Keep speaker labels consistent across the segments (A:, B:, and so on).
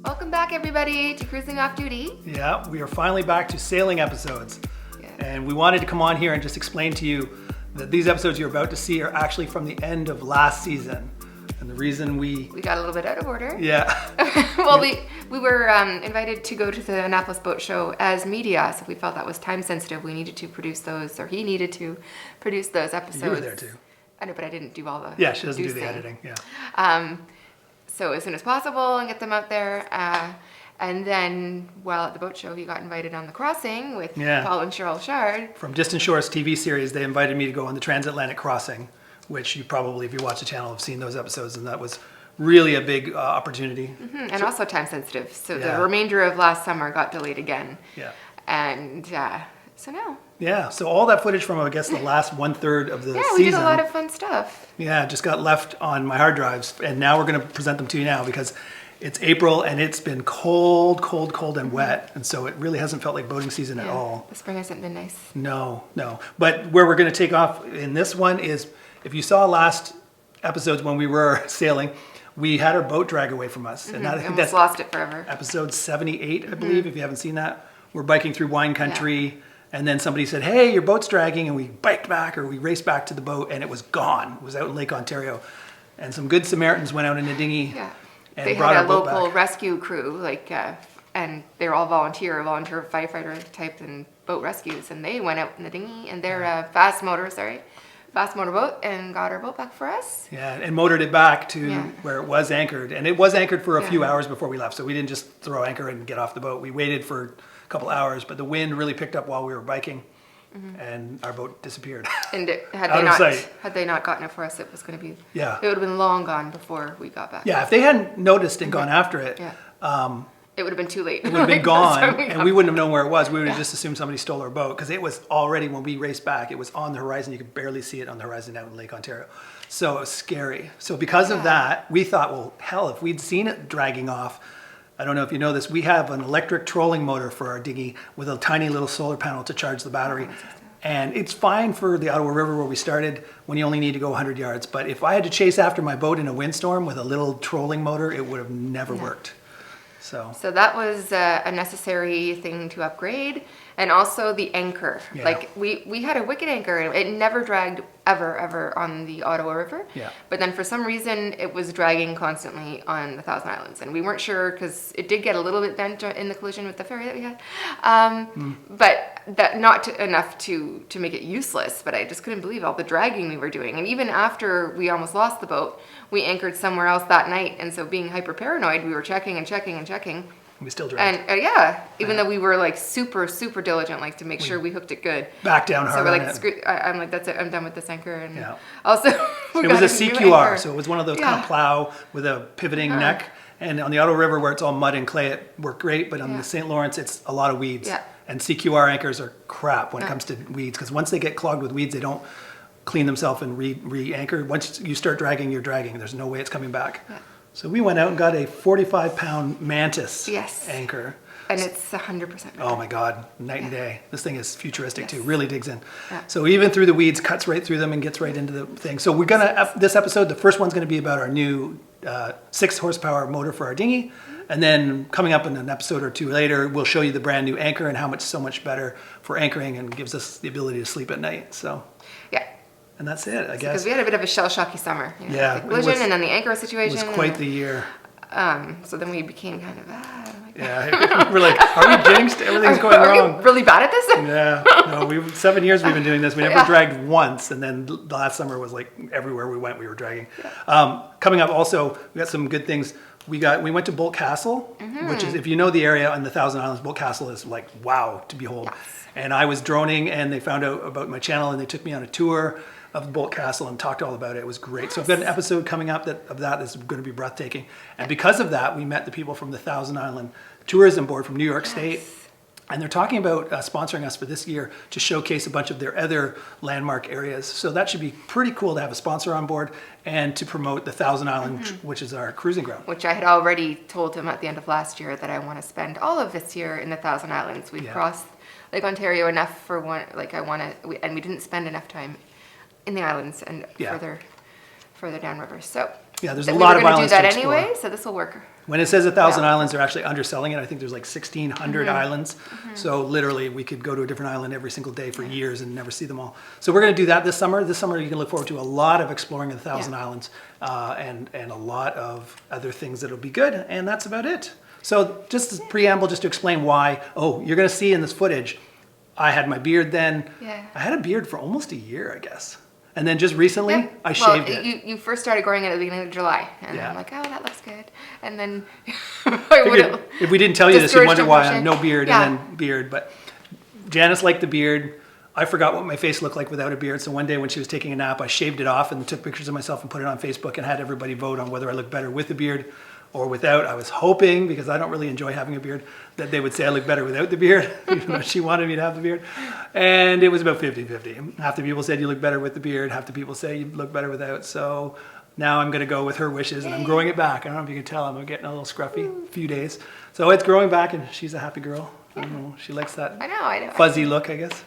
A: Welcome back, everybody, to Cruising Off Duty.
B: Yeah, we are finally back to sailing episodes.
A: Yeah.
B: And we wanted to come on here and just explain to you that these episodes you're about to see are actually from the end of last season. And the reason we
A: got a little bit out of order.
B: Yeah.
A: Well, we were invited to go to the Annapolis Boat Show as media, so we felt that was time sensitive. We needed to produce those, or he needed to produce those episodes.
B: You were there too.
A: I know, but I didn't do all the
B: Yeah, she doesn't do the editing. Yeah.
A: So as soon as possible and get them out there. And then while at the boat show, he got invited on the crossing with Paul and Cheryl Shard.
B: From Distant Shores TV series, they invited me to go on the TransAtlantic crossing, which you probably, if you watch the channel, have seen those episodes, and that was really a big opportunity.
A: Mm-hmm. And also time sensitive. So the remainder of last summer got delayed again.
B: Yeah.
A: And so now.
B: Yeah, so all that footage from, I guess, the last 1/3 of the season.
A: Yeah, we did a lot of fun stuff.
B: Yeah, just got left on my hard drives, and now we're going to present them to you now because it's April and it's been cold and wet, and so it really hasn't felt like boating season at all.
A: The spring hasn't been nice.
B: No. But where we're going to take off in this one is, if you saw last episodes when we were sailing, we had our boat drag away from us. And I think that's
A: lost it forever.
B: Episode 78, I believe, if you haven't seen that. We're biking through wine country. And then somebody said, hey, your boat's dragging, and we biked back, or we raced back to the boat, and it was gone. It was out in Lake Ontario. And some good Samaritans went out in a dinghy and
A: they
B: brought
A: had
B: our boat
A: a local
B: back.
A: rescue crew, and they're all volunteer firefighter type and boat rescues, and they went out in the dinghy, and they're a fast motor boat, and got our boat back for us.
B: Yeah, and motored it back to where it was anchored. And it was anchored for a few hours before we left, so we didn't just throw anchor and get off the boat. We waited for a couple hours, but the wind really picked up while we were biking, and our boat disappeared.
A: And had they not gotten it for us, it was going to be it would have been long gone before we got back.
B: Yeah, if they hadn't noticed and gone after it,
A: it would have been too late.
B: It would have been gone, and we wouldn't have known where it was. We would have just assumed somebody stole our boat, because it was already, when we raced back, it was on the horizon. You could barely see it on the horizon out in Lake Ontario. So it was scary. So because of that, we thought, well, hell, if we'd seen it dragging off, I don't know if you know this, we have an electric trolling motor for our dinghy with a tiny little solar panel to charge the battery. And it's fine for the Ottawa River where we started when you only need to go 100 yards. But if I had to chase after my boat in a windstorm with a little trolling motor, it would have never worked. So that
A: was a necessary thing to upgrade. And also the anchor.
B: Yeah.
A: Like we had a wicked anchor, and it never dragged ever on the Ottawa River.
B: Yeah.
A: But then for some reason it was dragging constantly on the Thousand Islands, and we weren't sure because it did get a little bit bent in the collision with the ferry that we had. But that not enough to make it useless. But I just couldn't believe all the dragging we were doing. And even after we almost lost the boat, we anchored somewhere else that night. And so being hyper paranoid, we were checking.
B: We still dragged.
A: And even though we were like super diligent, like to make sure we hooked it good.
B: Back down hard.
A: So we're like, screw. I'm like, that's it. I'm done with this anchor. And
B: also,
A: it
B: was a CQR, so it was one of those kind of plow with a pivoting neck. And on the Ottawa River, where it's all mud and clay, it worked great. But on the St. Lawrence, it's a lot of weeds.
A: Yeah.
B: And CQR anchors are crap when it comes to weeds, because once they get clogged with weeds, they don't clean themselves and re-anchor. Once you start dragging, you're dragging. There's no way it's coming back. Yeah. So we went out and got a 45-pound Mantis anchor.
A: And it's 100%.
B: Oh my God, night and day. This thing is futuristic too, really digs in. Yeah. So even through the weeds, cuts right through them and gets right into the thing. So we're gonna, this episode, the first one's gonna be about our new 6 horsepower motor for our dinghy. And then coming up in an episode or two later, we'll show you the brand new anchor and how much so much better for anchoring and gives us the ability to sleep at night. So and that's it, I guess.
A: Because we had a bit of a shell-shocky summer.
B: The
A: collision and then the anchor situation.
B: It was quite the year.
A: So then we became kind of,
B: we're like, are we jinxed? Everything's going wrong.
A: Are we really bad at this?
B: Yeah. No, 7 years we've been doing this. We never dragged once. And then the last summer was like everywhere we went, we were dragging. Yeah. Coming up also, we got some good things. We went to Bolt Castle, which is, if you know the area on the Thousand Islands, Bolt Castle is like, wow, to behold. Yes. And I was droning, and they found out about my channel, and they took me on a tour of Bolt Castle and talked all about it. It was great. Yes. So I've got an episode coming up of that is going to be breathtaking. And because of that, we met the people from the Thousand Island Tourism Board from New York State. And they're talking about sponsoring us for this year to showcase a bunch of their other landmark areas. So that should be pretty cool to have a sponsor on board and to promote the Thousand Island, which is our cruising ground.
A: Which I had already told him at the end of last year that I want to spend all of this year in the Thousand Islands. We've crossed Lake Ontario enough for one, like I want to, and we didn't spend enough time in the islands and further downriver. So
B: there's a lot of islands to explore.
A: We were going to do that anyway, so this will work
B: When it says 1,000
A: Wow.
B: islands, they're actually underselling it. I think there's like 1,600 islands. So literally, we could go to a different island every single day for years and never see them all. So we're going to do that this summer. This summer, you can look forward to a lot of exploring the 1,000 islands and a lot of other things that'll be good. And that's about it. So just as preamble, just to explain why. Oh, you're going to see in this footage, I had my beard then.
A: Yeah.
B: I had a beard for almost a year, I guess. And then just recently,
A: Yep.
B: I shaved it.
A: You first started growing it at the beginning of July, and
B: Yeah.
A: I'm like, oh, that looks good. And then
B: Figured if we didn't tell you this, you'd
A: discouraged
B: wonder why I have
A: emotion.
B: no beard
A: Yeah.
B: and then beard. But Janice liked the beard. I forgot what my face looked like without a beard. So one day when she was taking a nap, I shaved it off and took pictures of myself and put it on Facebook and had everybody vote on whether I looked better with a beard or without. I was hoping, because I don't really enjoy having a beard, that they would say I look better without the beard, even though she wanted me to have the beard. And it was about 50-50. Half the people said you look better with the beard, half the people say you look better without. So now I'm going to go with her wishes, and I'm growing it back. I don't know if you can tell, I'm getting a little scruffy, a few days. So it's growing back, and she's a happy girl. I don't know, she likes that
A: I know.
B: fuzzy look, I guess.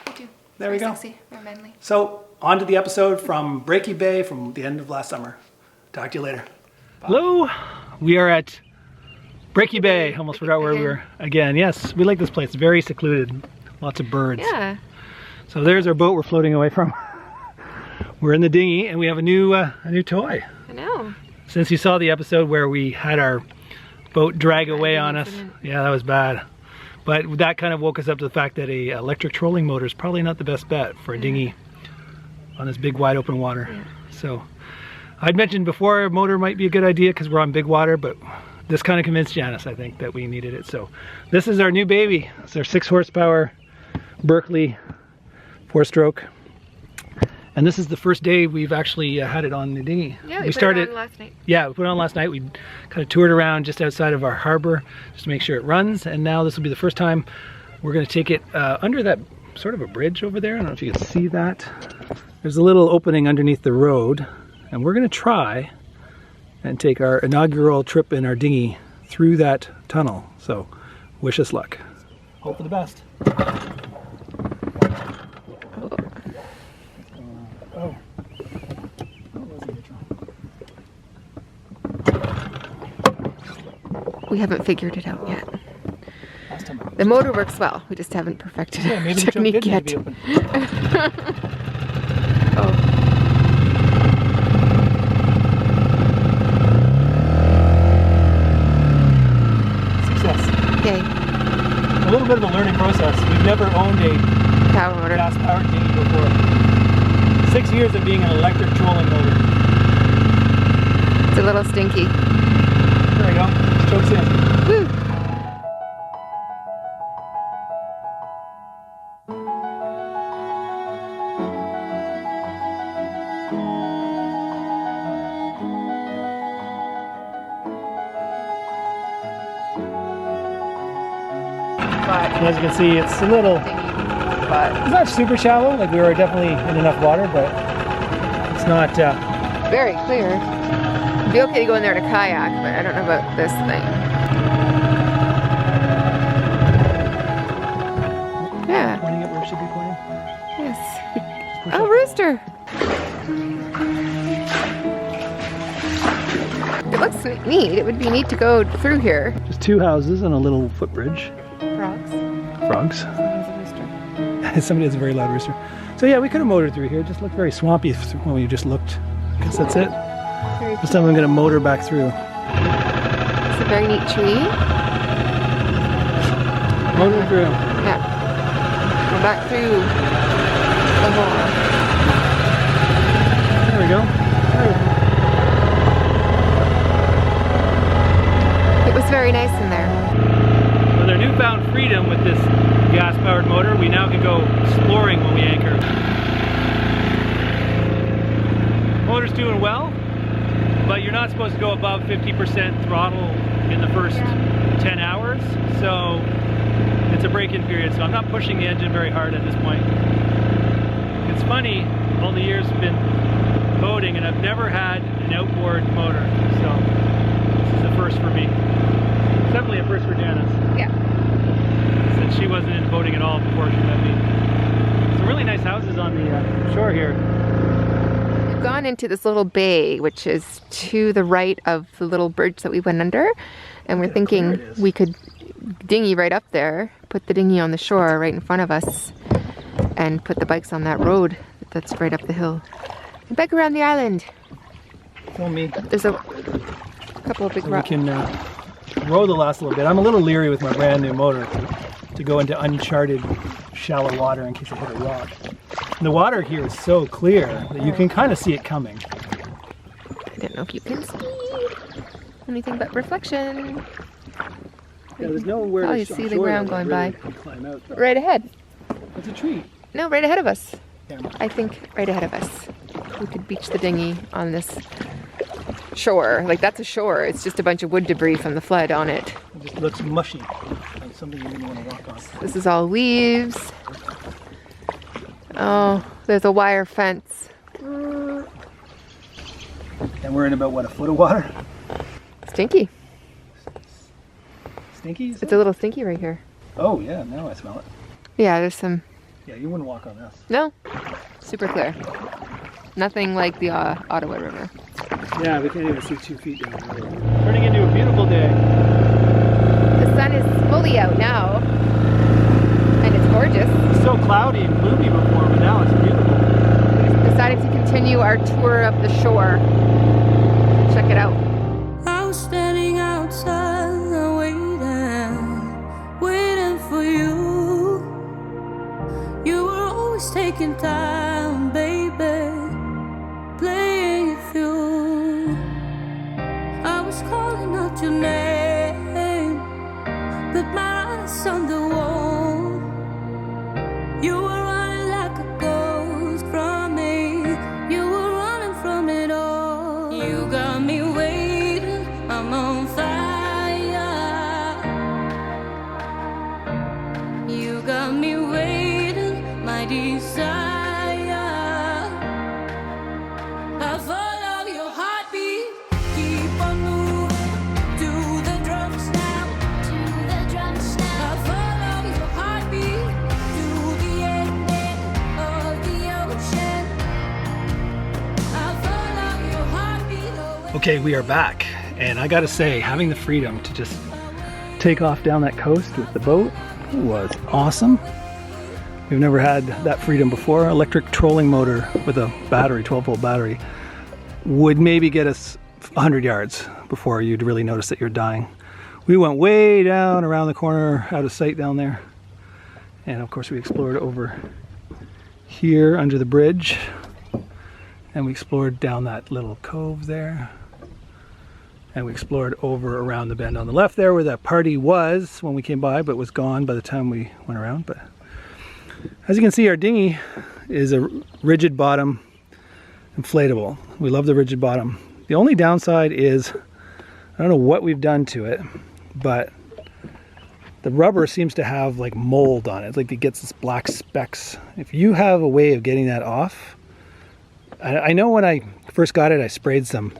A: I do.
B: There we
A: Very
B: go.
A: Sexy, very manly.
B: So on to the episode from Breaky Bay from the end of last summer. Talk to you later. Hello, we are at Breaky Bay. Almost forgot where we were again. Yes, we like this place. Very secluded. Lots of birds.
A: Yeah.
B: So there's our boat we're floating away from. We're in the dinghy and we have a new toy.
A: I know.
B: Since you saw the episode where we had our boat drag away on us. Yeah, that was bad. But that kind of woke us up to the fact that a electric trolling motor is probably not the best bet for a dinghy on this big wide open water.
A: Yeah.
B: So I'd mentioned before a motor might be a good idea because we're on big water, but this kind of convinced Janice, I think, that we needed it. So this is our new baby. It's our 6 horsepower Berkeley 4-stroke. And this is the first day we've actually had it on the dinghy.
A: Yeah, we started it on last night.
B: Yeah, we put it on last night. We kind of toured around just outside of our harbor just to make sure it runs. And now this will be the first time we're going to take it under that sort of a bridge over there. I don't know if you can see that. There's a little opening underneath the road. And we're going to try and take our inaugural trip in our dinghy through that tunnel. So wish us luck. Hope for the best. Oh.
A: We haven't figured it out yet.
B: Last time
A: The motor works well. We just haven't perfected
B: yeah, maybe the choke
A: technique
B: did need
A: yet.
B: to be open.
A: Oh.
B: Success.
A: Yay.
B: A little bit of a learning process. We've never owned a
A: Power motor.
B: gas-powered dinghy before. 6 years of being an electric trolling motor.
A: It's a little stinky.
B: There we go. Choke's in.
A: Woo!
B: As you can see, it's a little, it's not super shallow. Like we were definitely in enough water, but it's not.
A: Very clear. It'd be okay to go in there to kayak, but I don't know about this thing. Yeah.
B: Pointing it where it should be pointing.
A: Yes. Oh, rooster. It looks neat. It would be neat to go through here.
B: Just 2 houses and a little footbridge.
A: Frogs.
B: Frogs.
A: There's a rooster.
B: Somebody has a very loud rooster. So yeah, we could have motored through here. It just looked very swampy when we just looked. I guess that's it.
A: Very
B: This time I'm going to motor back through.
A: It's a very neat tree.
B: Motor through.
A: Yeah. Go back through the hole.
B: There we go.
A: It was very nice in there.
B: With our newfound freedom with this gas-powered motor, we now can go exploring when we anchor. Motor's doing well, but you're not supposed to go above 50% throttle in the first 10 hours, so it's a break-in period, so I'm not pushing the engine very hard at this point. It's funny, all the years I've been boating, and I've never had an outboard motor, so this is a first for me. It's definitely a first for Janice.
A: Yeah.
B: Since she wasn't in boating at all before she met me. Some really nice houses on the shore here.
A: gone into this little bay, which is to the right of the little bridge that we went under. And we're thinking we could dinghy right up there, put the dinghy on the shore right in front of us, and put the bikes on that road that's right up the hill. And back around the island.
B: Film me.
A: There's a couple of big rocks.
B: We can row the last little bit. I'm a little leery with my brand new motor to go into uncharted shallow water in case I hit a rock. And the water here is so clear that you can kind of see it coming.
A: I don't know if you can see anything but reflection.
B: Yeah, there's nowhere
A: to see the ground going by.
B: Climb out,
A: right ahead.
B: It's a tree.
A: No, right ahead of us.
B: Yeah.
A: I think right ahead of us. We could beach the dinghy on this shore. Like, that's a shore. It's just a bunch of wood debris from the flood on it.
B: It just looks mushy, like something you wouldn't want to walk on.
A: This is all leaves. Oh, there's a wire fence.
B: And we're in about, what, a foot of water?
A: Stinky.
B: Stinky?
A: It's a little stinky right here.
B: Oh, yeah, now I smell it.
A: Yeah, there's some...
B: Yeah, you wouldn't walk on this.
A: No, super clear. Nothing like the Ottawa River.
B: Yeah, we can't even see 2 feet down the road. Turning into a beautiful day.
A: The sun is fully out now, and it's gorgeous.
B: It was so cloudy and gloomy before, but now it's beautiful.
A: We decided to continue our tour of the shore. Check it out.
C: I was standing outside, waiting for you. You were always taking time, baby, playing it through. I was calling out your name, but my eyes on the wall. You were running like a ghost from me. You were running from it all. You got me waiting, I'm on fire. You got me waiting, my desire. I follow your heartbeat, keep on moving to the drums now. To the drums now. I follow your heartbeat to the ending of the ocean. I follow your heartbeat away.
B: Okay, we are back, and I gotta say, having the freedom to just take off down that coast with the boat was awesome. We've never had that freedom before. Electric trolling motor with a battery, 12-volt battery, would maybe get us 100 yards before you'd really notice that you're dying. We went way down around the corner, out of sight down there. And of course we explored over here under the bridge. And we explored down that little cove there. And we explored over around the bend on the left there where that party was when we came by, but was gone by the time we went around. But as you can see, our dinghy is a rigid bottom inflatable. We love the rigid bottom. The only downside is, I don't know what we've done to it, but the rubber seems to have like mold on it. Like it gets this black specks. If you have a way of getting that off, I know when I first got it, I sprayed some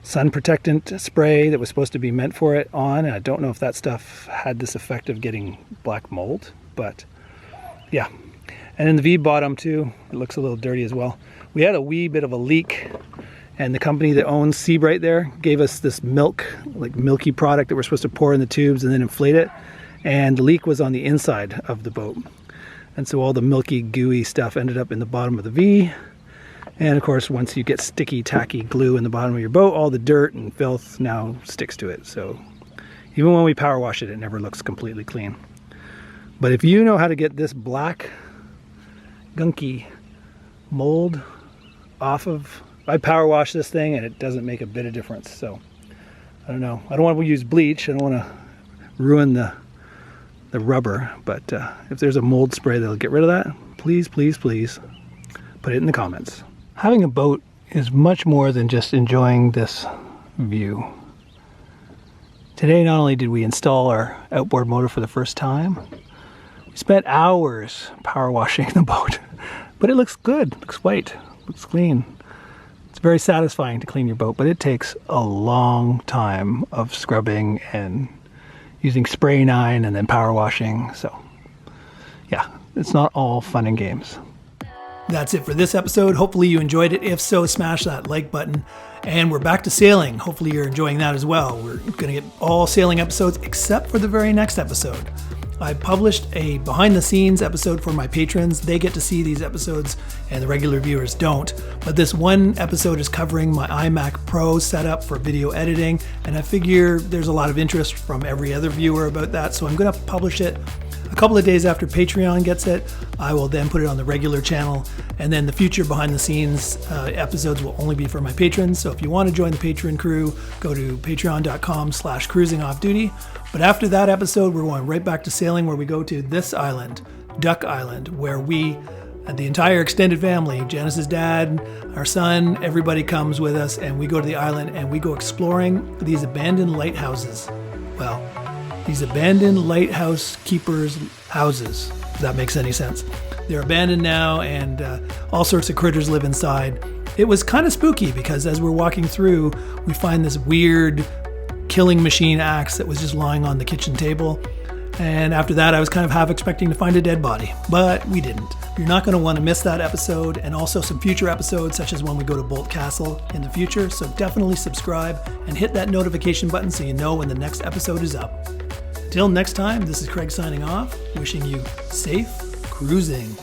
B: sun protectant spray that was supposed to be meant for it on. And I don't know if that stuff had this effect of getting black mold, but yeah. And in the V bottom too, it looks a little dirty as well. We had a wee bit of a leak, and the company that owns Seabright there gave us this milky product that we're supposed to pour in the tubes and then inflate it. And the leak was on the inside of the boat. And so all the milky, gooey stuff ended up in the bottom of the V. And of course, once you get sticky, tacky glue in the bottom of your boat, all the dirt and filth now sticks to it. So even when we power wash it, it never looks completely clean. But if you know how to get this black, gunky mold off of, I power wash this thing and it doesn't make a bit of difference. So I don't know. I don't want to use bleach. I don't want to ruin the rubber. But if there's a mold spray that'll get rid of that, please, please, please put it in the comments. Having a boat is much more than just enjoying this view. Today, not only did we install our outboard motor for the first time, we spent hours power washing the boat. But it looks good, looks white, looks clean. It's very satisfying to clean your boat, but it takes a long time of scrubbing and using spray nine and then power washing. So yeah, it's not all fun and games. That's it for this episode. Hopefully you enjoyed it. If so, smash that like button. And we're back to sailing. Hopefully you're enjoying that as well. We're going to get all sailing episodes except for the very next episode. I published a behind the scenes episode for my patrons. They get to see these episodes and the regular viewers don't. But this one episode is covering my iMac Pro setup for video editing. And I figure there's a lot of interest from every other viewer about that. So I'm going to publish it a couple of days after Patreon gets it. I will then put it on the regular channel, and then the future behind the scenes episodes will only be for my patrons. So if you want to join the patron crew, go to patreon.com/cruisingoffduty. But after that episode, we're going right back to sailing, where we go to this island, Duck Island, where we, the entire extended family, Janice's dad, our son, everybody comes with us, and we go to the island and we go exploring these abandoned lighthouses. Well, these abandoned lighthouse keepers' houses, if that makes any sense. They're abandoned now, and all sorts of critters live inside. It was kind of spooky because as we're walking through, we find this weird killing machine axe that was just lying on the kitchen table. And after that, I was kind of half expecting to find a dead body, but we didn't. You're not going to want to miss that episode, and also some future episodes, such as when we go to Bolt Castle in the future. So definitely subscribe and hit that notification button so you know when the next episode is up. Till next time, this is Craig signing off, wishing you safe cruising.